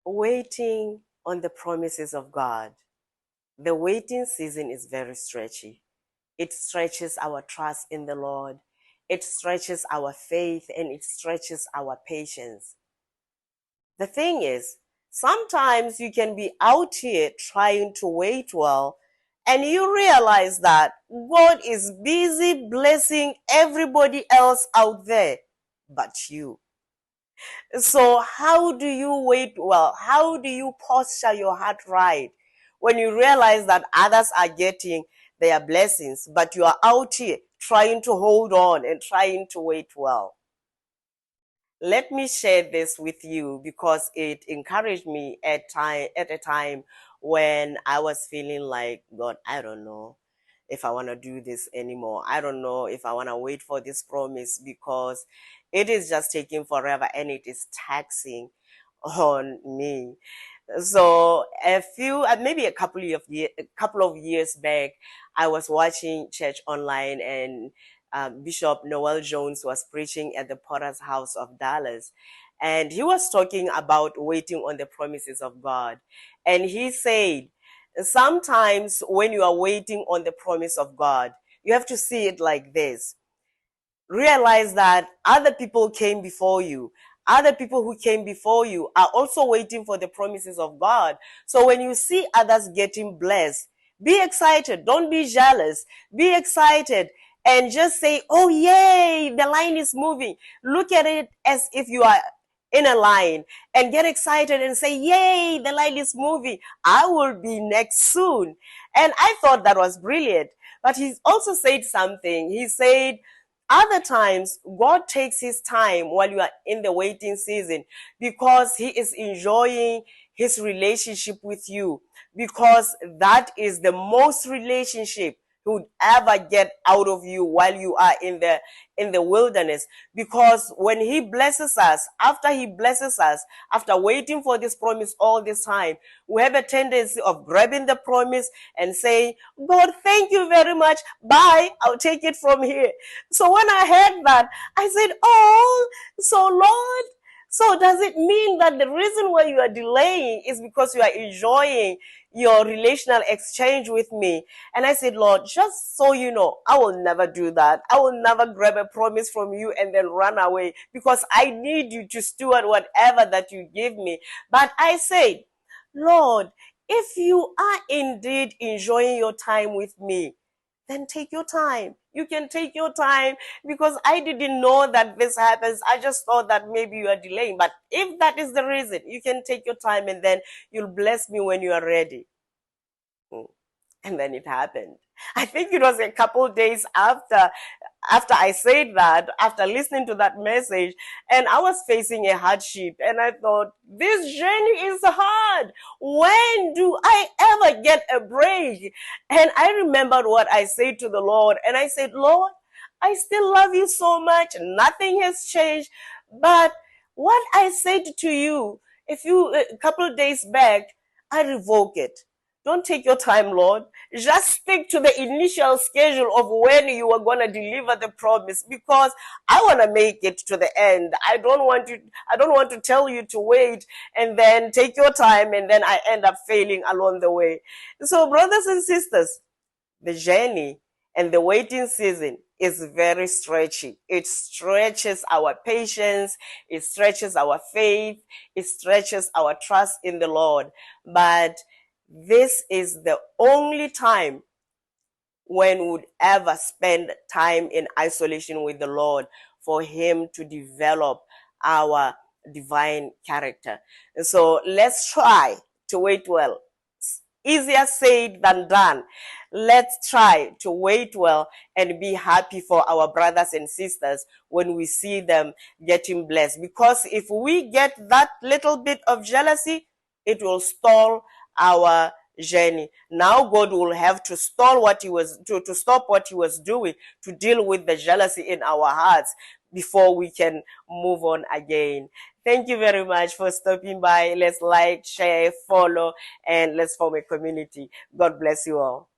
Waiting on the promises of God. The waiting season is very stretchy. It stretches our trust in the Lord. It stretches our faith and it stretches our patience. The thing is, sometimes you can be out here trying to wait well, and you realize that God is busy blessing everybody else out there but you. So how do you wait well? How do you posture your heart right when you realize that others are getting their blessings, but you are out here trying to hold on and trying to wait well? Let me share this with you because it encouraged me at a time when I was feeling like, God, I don't know if I want to do this anymore. I don't know if I want to wait for this promise because it is just taking forever and it is taxing on me. So maybe a couple of years back, I was watching church online, and Bishop Noel Jones was preaching at the Potter's House of Dallas, and he was talking about waiting on the promises of God. And he said, sometimes when you are waiting on the promise of God, you have to see it like this. Realize that other people came before you. Other people who came before you are also waiting for the promises of God. So when you see others getting blessed, be excited. Don't be jealous. Be excited and just say, oh, yay, the line is moving. Look at it as if you are in a line and get excited and say, yay, the line is moving. I will be next soon. And I thought that was brilliant. But he also said something. He said, other times, God takes his time while you are in the waiting season because he is enjoying his relationship with you, because that is the most relationship he would ever get out of you while you are in the wilderness. Because when he blesses us, after waiting for this promise all this time, we have a tendency of grabbing the promise and saying, God, thank you very much. Bye. I'll take it from here. So when I heard that, I said, oh, so Lord, so does it mean that the reason why you are delaying is because you are enjoying your relational exchange with me? And I said, Lord, just so you know, I will never do that. I will never grab a promise from you and then run away, because I need you to steward whatever that you give me. But I said, Lord, if you are indeed enjoying your time with me, then take your time. You can take your time, because I didn't know that this happens. I just thought that maybe you are delaying. But if that is the reason, you can take your time and then you'll bless me when you are ready. And then it happened. I think it was a couple days after I said that, after listening to that message, and I was facing a hardship, and I thought, this journey is hard. When do I ever get a break? And I remembered what I said to the Lord, and I said, Lord, I still love you so much. Nothing has changed. But what I said to you a couple of days back, I revoke it. Don't take your time, Lord. Just stick to the initial schedule of when you are going to deliver the promise, because I want to make it to the end. I don't want to tell you to wait and then take your time and then I end up failing along the way. So brothers and sisters, the journey and the waiting season is very stretchy. It stretches our patience. It stretches our faith. It stretches our trust in the Lord. But this is the only time when we would ever spend time in isolation with the Lord for him to develop our divine character. And so let's try to wait well. Easier said than done. Let's try to wait well and be happy for our brothers and sisters when we see them getting blessed. Because if we get that little bit of jealousy, it will stall our journey. Now God will have to stall what he was to stop what he was doing to deal with the jealousy in our hearts before we can move on again. Thank you very much for stopping by. Let's like, share, follow, and let's form a community. God bless you all.